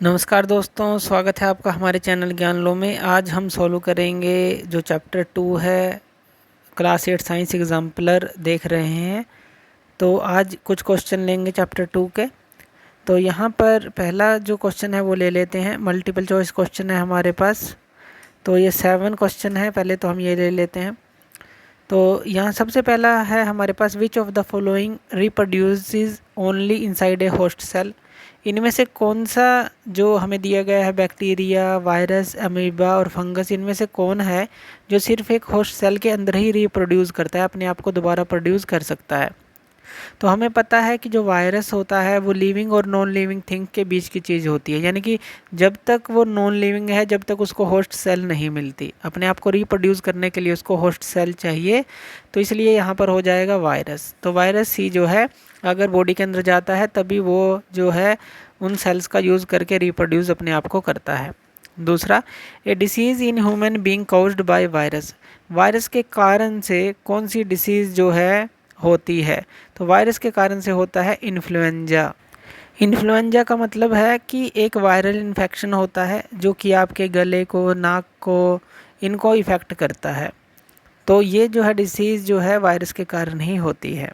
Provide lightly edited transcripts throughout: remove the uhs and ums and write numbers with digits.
नमस्कार दोस्तों, स्वागत है आपका हमारे चैनल ज्ञान लो में। आज हम सॉल्व करेंगे जो चैप्टर 2 है, क्लास 8 साइंस एग्जाम्पलर देख रहे हैं। तो आज कुछ क्वेश्चन लेंगे चैप्टर 2 के। तो यहाँ पर पहला जो क्वेश्चन है वो ले लेते हैं। मल्टीपल चॉइस क्वेश्चन है हमारे पास। तो ये 7 क्वेश्चन है, पहले तो हम ये ले लेते हैं। तो यहाँ सबसे पहला है हमारे पास, which of the following reproduces only inside a host cell. इनमें से कौन सा जो हमें दिया गया है, बैक्टीरिया, वायरस, अमीबा और फंगस, इनमें से कौन है जो सिर्फ एक होस्ट सेल के अंदर ही रिप्रोड्यूस करता है, अपने आप को दोबारा प्रोड्यूस कर सकता है। तो हमें पता है कि जो वायरस होता है वो लिविंग और नॉन लिविंग थिंग के बीच की चीज़ होती है, यानी कि जब तक वो नॉन लिविंग है, जब तक उसको होस्ट सेल नहीं मिलती, अपने आप को रिप्रोड्यूस करने के लिए उसको होस्ट सेल चाहिए। तो इसलिए यहाँ पर हो जाएगा वायरस। तो वायरस ही जो है अगर बॉडी के अंदर जाता है तभी वो जो है उन सेल्स का यूज़ करके रिप्रोड्यूस अपने आप को करता है। दूसरा, a disease in human being caused by virus. Virus के कारण से कौन सी डिसीज़ जो है होती है? तो वायरस के कारण से होता है इन्फ्लुएंजा। इन्फ्लुएंजा का मतलब है कि एक वायरल इन्फेक्शन होता है जो कि आपके गले को, नाक को, इनको इफ़ेक्ट करता है। तो ये जो है डिसीज़ जो है वायरस के कारण ही होती है।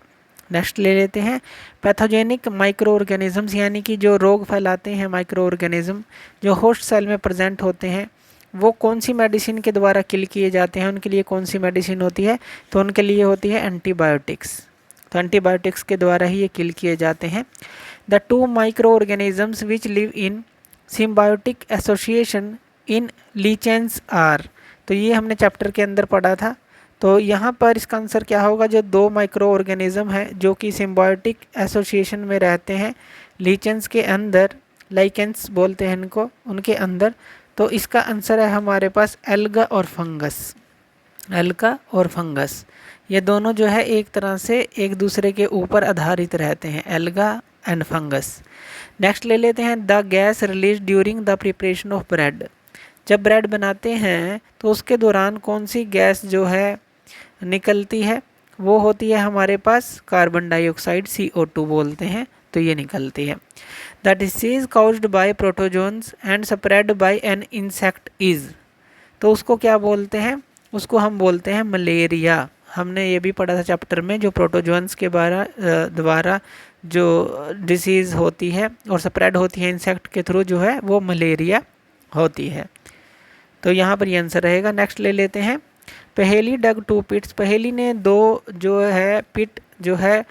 नेक्स्ट ले लेते हैं, पैथोजेनिक माइक्रो ऑर्गेनिजम्स, यानी कि जो रोग फैलाते हैं माइक्रो ऑर्गेनिज्म जो होस्ट सेल में प्रेजेंट होते हैं, वो कौन सी मेडिसिन के द्वारा किल किए जाते हैं? उनके लिए कौन सी मेडिसिन होती है? तो उनके लिए होती है एंटीबायोटिक्स। तो एंटीबायोटिक्स के द्वारा ही ये किल किए जाते हैं। The two micro organisms which live in symbiotic association in lichens are. तो ये हमने चैप्टर के अंदर पढ़ा था। तो यहाँ पर इसका आंसर क्या होगा? जो दो माइक्रो ऑर्गेनिज्म हैं जो कि सिम्बायोटिक एसोसिएशन में रहते हैं लीचेंस के अंदर, लाइकेंस बोलते हैं इनको, उनके अंदर। तो इसका आंसर है हमारे पास एल्गा और फंगस। एल्गा और फंगस ये दोनों जो है एक तरह से एक दूसरे के ऊपर आधारित रहते हैं, एल्गा एंड फंगस। नेक्स्ट ले लेते हैं, the gas release during the preparation of bread. जब ब्रेड बनाते हैं तो उसके दौरान कौन सी गैस जो है निकलती है? वो होती है हमारे पास कार्बन डाइऑक्साइड, CO2 बोलते हैं। तो ये निकलती है। The disease caused bye protozoans and spread by an insect is. तो उसको क्या बोलते हैं? उसको हम बोलते हैं मलेरिया। हमने ये भी पढ़ा था चैप्टर में, जो प्रोटोजोन्स के द्वारा जो डिसीज़ होती है और स्प्रेड होती है इंसेक्ट के थ्रू, जो है वो मलेरिया होती है। तो यहाँ पर ये आंसर रहेगा। नेक्स्ट ले लेते हैं, पहेली डग टू पिट्स। पहेली ने दो जो है पिट जो है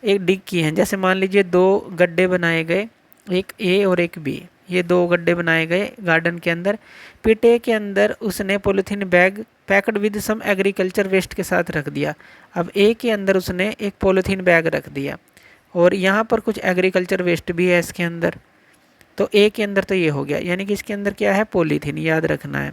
एक डिग की हैं। जैसे मान लीजिए दो गड्ढे बनाए गए, एक ए और एक बी। ये दो गड्ढे बनाए गए गार्डन के अंदर। पिट ए के अंदर उसने polythene bag packed with some agriculture waste के साथ रख दिया। अब ए के अंदर उसने एक पॉलीथीन बैग रख दिया और यहाँ पर कुछ एग्रीकल्चर वेस्ट भी है इसके अंदर। तो ए के अंदर तो ये हो गया, यानी कि इसके अंदर क्या है? पॉलीथीन, याद रखना है।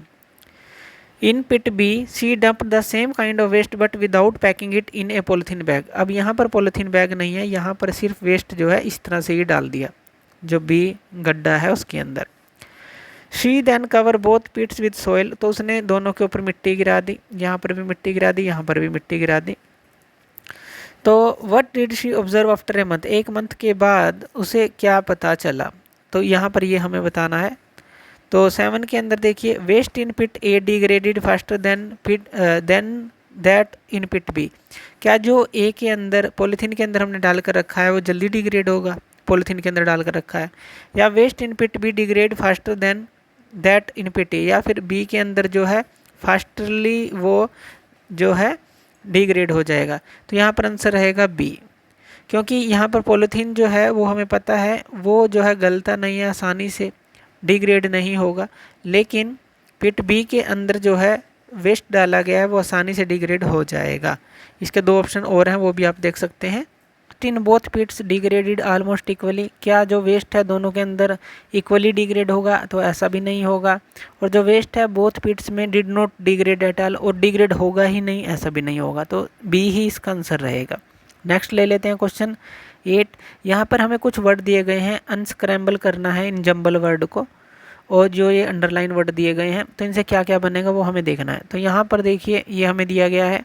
In pit B she dump the same kind of waste but without packing it in a polythene bag. अब यहाँ पर पॉलीथीन बैग नहीं है, यहाँ पर सिर्फ वेस्ट जो है इस तरह से ही डाल दिया जो बी गड्ढा है उसके अंदर। She then cover both pits with soil. तो उसने दोनों के ऊपर मिट्टी गिरा दी, यहाँ पर भी मिट्टी गिरा दी, यहाँ पर भी मिट्टी गिरा दी। तो what did she observe after a month. एक मंथ के बाद उसे क्या पता चला? तो यहाँ पर ये हमें बताना है। तो 7 के अंदर देखिए, waste in pit A degraded faster than that in pit B. क्या जो ए के अंदर पॉलीथीन के अंदर हमने डालकर रखा है वो जल्दी डिग्रेड होगा? पॉलीथीन के अंदर डालकर रखा है। या waste in pit B degrade faster than that in pit A, या फिर बी के अंदर जो है फास्टरली वो जो है डिग्रेड हो जाएगा। तो यहाँ पर आंसर रहेगा बी, क्योंकि यहाँ पर पॉलीथीन जो है वो हमें पता है वो जो है गलता नहीं है, आसानी से डिग्रेड नहीं होगा। लेकिन पिट बी के अंदर जो है वेस्ट डाला गया है वो आसानी से डिग्रेड हो जाएगा। इसके दो ऑप्शन और हैं, वो भी आप देख सकते हैं। In both pits degraded almost equally. क्या जो वेस्ट है दोनों के अंदर इक्वली डिग्रेड होगा? तो ऐसा भी नहीं होगा। और जो वेस्ट है बोथ पिट्स में did not degrade at all, और डिग्रेड होगा ही नहीं, ऐसा भी नहीं होगा। तो बी ही इसका आंसर रहेगा। नेक्स्ट ले लेते हैं क्वेश्चन 8। यहाँ पर हमें कुछ वर्ड दिए गए हैं, अनस्क्रैम्बल करना है इन जंबल वर्ड को, और जो ये अंडरलाइन वर्ड दिए गए हैं तो इनसे क्या क्या बनेगा वो हमें देखना है। तो यहाँ पर देखिए ये हमें दिया गया है,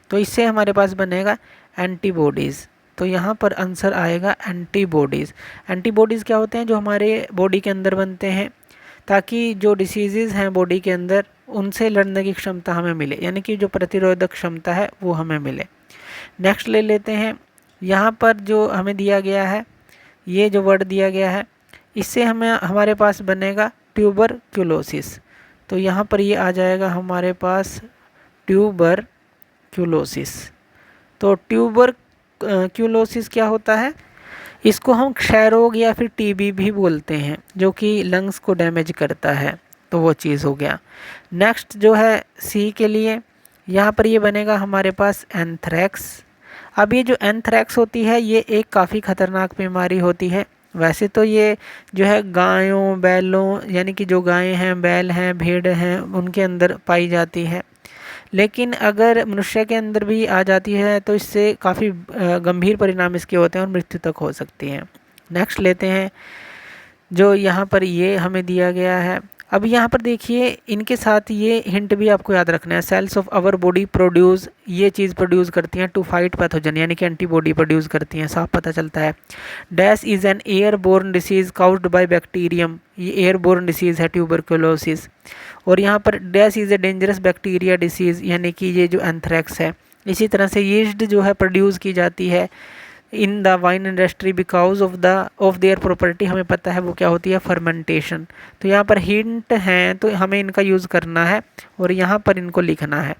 तो इससे हमारे पास बनेगा एंटीबॉडीज़। तो यहाँ पर आंसर आएगा एंटीबॉडीज़। एंटीबॉडीज़ क्या होते हैं? जो हमारे बॉडी के अंदर बनते हैं ताकि जो डिसीज़ हैं बॉडी के अंदर उनसे लड़ने की क्षमता हमें मिले, यानी कि जो प्रतिरोधक क्षमता है वो हमें मिले। नेक्स्ट ले लेते हैं। यहाँ पर जो हमें दिया गया है, ये जो वर्ड दिया गया है, इससे हमें हमारे पास बनेगा ट्यूबरक्यूलोसिस। तो यहाँ पर ये आ जाएगा हमारे पास ट्यूबरक्यूलोसिस। तो ट्यूबरक्यूलोसिस क्या होता है? इसको हम क्षय रोग या फिर टीबी भी बोलते हैं, जो कि लंग्स को डैमेज करता है। तो वो चीज़ हो गया। नेक्स्ट जो है सी के लिए, यहाँ पर ये बनेगा हमारे पास एंथ्रेक्स। अब ये जो एंथ्रेक्स होती है ये एक काफ़ी ख़तरनाक बीमारी होती है। वैसे तो ये जो है गायों बैलों, यानी कि जो गायें हैं, बैल हैं, भेड़ हैं, उनके अंदर पाई जाती है, लेकिन अगर मनुष्य के अंदर भी आ जाती है तो इससे काफ़ी गंभीर परिणाम इसके होते हैं और मृत्यु तक हो सकती है। नेक्स्ट लेते हैं, जो यहाँ पर ये हमें दिया गया है। अब यहाँ पर देखिए, इनके साथ ये हिंट भी आपको याद रखना है। Cells of our body produce, ये चीज़ प्रोड्यूस करती हैं टू फाइट पैथोजन, यानी कि एंटीबॉडी प्रोड्यूस करती हैं, साफ पता चलता है। Dash is an airborne disease caused bye bacterium, ये एयरबोर्न डिसीज़ है ट्यूबरकुलोसिस। और यहाँ पर dash is a dangerous bacteria disease, यानी कि ये जो एंथ्रेक्स है। इसी तरह से यीस्ट जो है प्रोड्यूस की जाती है in the wine industry because of their property, हमें पता है वो क्या होती है, फर्मेंटेशन। तो यहाँ पर हिंट हैं तो हमें इनका यूज़ करना है और यहाँ पर इनको लिखना है।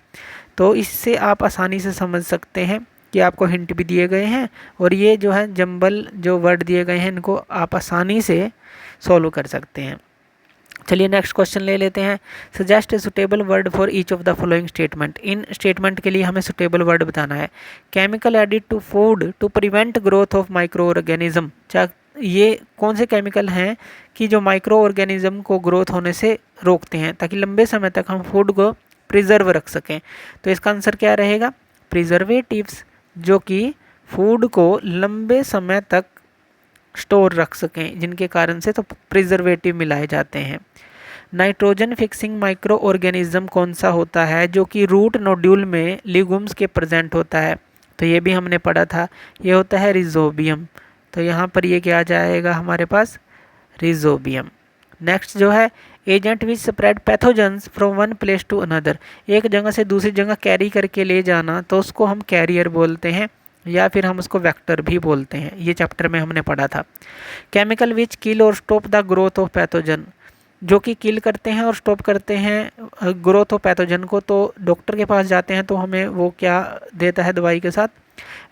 तो इससे आप आसानी से समझ सकते हैं कि आपको हिंट भी दिए गए हैं और ये जो है जंबल जो वर्ड दिए गए हैं इनको आप आसानी से सॉल्व कर सकते हैं। चलिए नेक्स्ट क्वेश्चन ले लेते हैं। Suggest a suitable word for each of the following statement, इन स्टेटमेंट के लिए हमें सुटेबल वर्ड बताना है। Chemical added to food to prevent growth of microorganism, ये कौन से केमिकल हैं कि जो माइक्रो ऑर्गेनिज्म को ग्रोथ होने से रोकते हैं ताकि लंबे समय तक हम फूड को प्रिजर्व रख सकें? तो इसका आंसर क्या रहेगा? प्रिजर्वेटिव्स, जो कि फूड को लंबे समय तक स्टोर रख सकें, जिनके कारण से तो प्रिजर्वेटिव मिलाए जाते हैं। नाइट्रोजन फिक्सिंग माइक्रो ऑर्गेनिज्म कौन सा होता है जो कि रूट नोड्यूल में लिगुम्स के प्रेजेंट होता है? तो ये भी हमने पढ़ा था, ये होता है रिजोबियम। तो यहाँ पर ये क्या आ जाएगा हमारे पास? रिजोबियम। नेक्स्ट जो है, agent which spread pathogens from one place to another, एक जगह से दूसरी जगह कैरी करके ले जाना, तो उसको हम कैरियर बोलते हैं या फिर हम उसको वेक्टर भी बोलते हैं। ये चैप्टर में हमने पढ़ा था। केमिकल विच किल और stop the growth of pathogen, जो कि किल करते हैं और स्टॉप करते हैं ग्रोथ ऑफ पैथोजन को। तो डॉक्टर के पास जाते हैं तो हमें वो क्या देता है दवाई के साथ?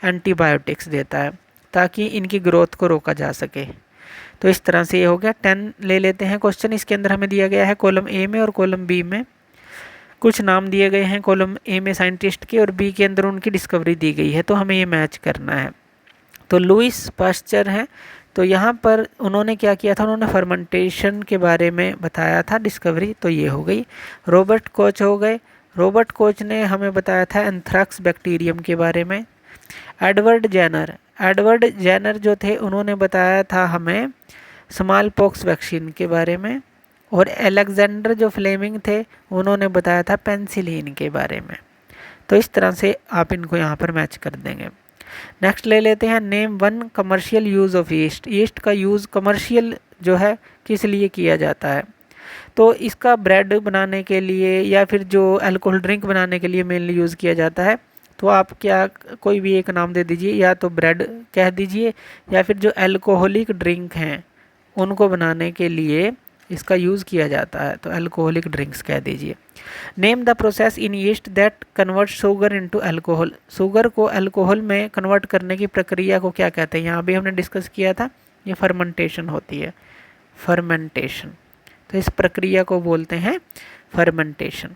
एंटीबायोटिक्स देता है ताकि इनकी ग्रोथ को रोका जा सके। तो इस तरह से ये हो गया। 10 ले लेते हैं क्वेश्चन। इसके अंदर हमें दिया गया है कॉलम ए में और कॉलम बी में कुछ नाम दिए गए हैं। कॉलम ए में साइंटिस्ट के और बी के अंदर उनकी डिस्कवरी दी गई है, तो हमें ये मैच करना है। तो लुइस पास्चर हैं, तो यहाँ पर उन्होंने क्या किया था? उन्होंने फर्मेंटेशन के बारे में बताया था डिस्कवरी, तो ये हो गई। रॉबर्ट कोच हो गए, रॉबर्ट कोच ने हमें बताया था एंथ्रेक्स बैक्टीरियम के बारे में। एडवर्ड जेनर जो थे उन्होंने बताया था हमें स्मॉल पॉक्स वैक्सीन के बारे में। और अलेक्जेंडर जो फ्लेमिंग थे उन्होंने बताया था पेंसिलिन के बारे में। तो इस तरह से आप इनको यहाँ पर मैच कर देंगे। नेक्स्ट ले लेते हैं, name one commercial use of east, east का यूज़ कमर्शियल जो है किस लिए किया जाता है? तो इसका ब्रेड बनाने के लिए या फिर जो अल्कोहल ड्रिंक बनाने के लिए मेनली यूज़ किया जाता है। तो आप क्या कोई भी एक नाम दे दीजिए, या तो ब्रेड कह दीजिए या फिर जो अल्कोहलिक ड्रिंक हैं उनको बनाने के लिए इसका यूज़ किया जाता है, तो अल्कोहलिक ड्रिंक्स कह दीजिए। Name the process in east that convert sugar into alcohol, sugar को अल्कोहल में कन्वर्ट करने की प्रक्रिया को क्या कहते हैं? यहाँ भी हमने डिस्कस किया था, ये फर्मेंटेशन होती है, फर्मेंटेशन। तो इस प्रक्रिया को बोलते हैं फर्मेंटेशन।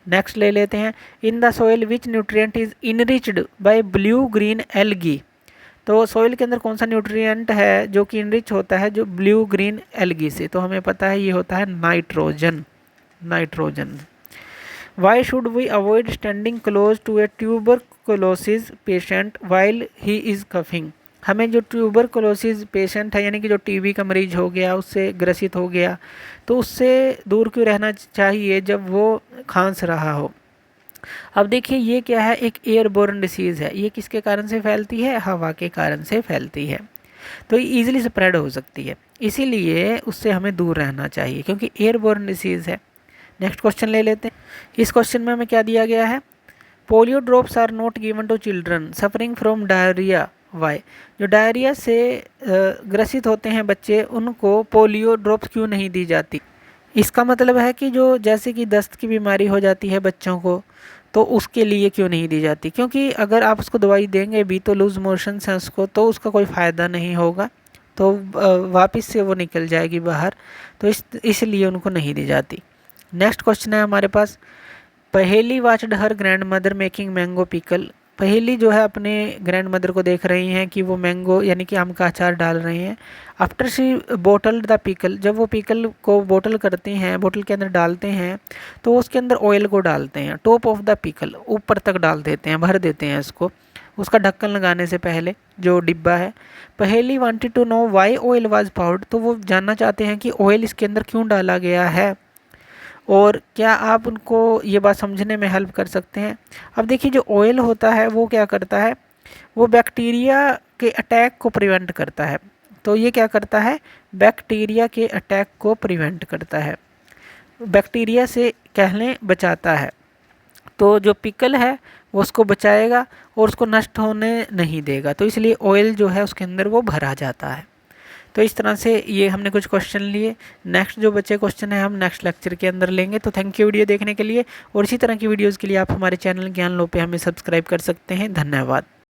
नेक्स्ट ले लेते हैं, in the soil which nutrient is enriched by blue green algae, तो सोइल के अंदर कौन सा न्यूट्रिएंट है जो कि इनरिच होता है जो ब्लू ग्रीन एल्गी से? तो हमें पता है ये होता है nitrogen, nitrogen. Why should we avoid standing close to a tuberculosis patient while he is coughing, हमें जो ट्यूबरकुलोसिस पेशेंट है यानी कि जो टीबी का मरीज हो गया, उससे ग्रसित हो गया, तो उससे दूर क्यों रहना चाहिए जब वो खांस रहा हो? अब देखिए ये क्या है, एक एयरबोर्न डिसीज़ है। ये किसके कारण से फैलती है? हवा के कारण से फैलती है। तो ये ईजिली स्प्रेड हो सकती है, इसीलिए उससे हमें दूर रहना चाहिए क्योंकि एयरबोर्न डिसीज़ है। नेक्स्ट क्वेश्चन ले लेते हैं। इस क्वेश्चन में हमें क्या दिया गया है? Polio drops are not given to children suffering from diarrhoea why. जो डायरिया से ग्रसित होते हैं बच्चे, उनको पोलियो ड्रॉप्स क्यों नहीं दी जाती? इसका मतलब है कि जो जैसे कि दस्त की बीमारी हो जाती है बच्चों को, तो उसके लिए क्यों नहीं दी जाती? क्योंकि अगर आप उसको दवाई देंगे भी तो लूज़ मोशन है उसको, तो उसका कोई फ़ायदा नहीं होगा, तो वापस से वो निकल जाएगी बाहर, तो इसलिए उनको नहीं दी जाती। नेक्स्ट क्वेश्चन है हमारे पास, Paheli watched her grand mother making mango pickle. Paheli जो है अपने ग्रैंड मदर को देख रही हैं कि वो मैंगो यानी कि आम का अचार डाल रही हैं। आफ्टर शी बोटल्ड द पिकल, जब वो पिकल को बोटल करते हैं, बोतल के अंदर डालते हैं, तो उसके अंदर ऑयल को डालते हैं। टॉप ऑफ द पिकल, ऊपर तक डाल देते हैं, भर देते हैं इसको, उसका ढक्कन लगाने से पहले जो डिब्बा है। Paheli wanted to know why oil was powder, तो वो जानना चाहते हैं कि ऑयल इसके अंदर क्यों डाला गया है, और क्या आप उनको ये बात समझने में हेल्प कर सकते हैं? अब देखिए जो ऑयल होता है वो क्या करता है, वो बैक्टीरिया के अटैक को प्रिवेंट करता है। तो ये क्या करता है? बैक्टीरिया के अटैक को प्रिवेंट करता है, बैक्टीरिया से कह लें बचाता है। तो जो पिकल है वो उसको बचाएगा और उसको नष्ट होने नहीं देगा, तो इसलिए ऑयल जो है उसके अंदर वो भरा जाता है। तो इस तरह से ये हमने कुछ क्वेश्चन लिए। नेक्स्ट जो बच्चे क्वेश्चन है हम नेक्स्ट लेक्चर के अंदर लेंगे। तो थैंक यू वीडियो देखने के लिए, और इसी तरह की वीडियोज़ के लिए आप हमारे चैनल ज्ञान लो पे हमें सब्सक्राइब कर सकते हैं। धन्यवाद।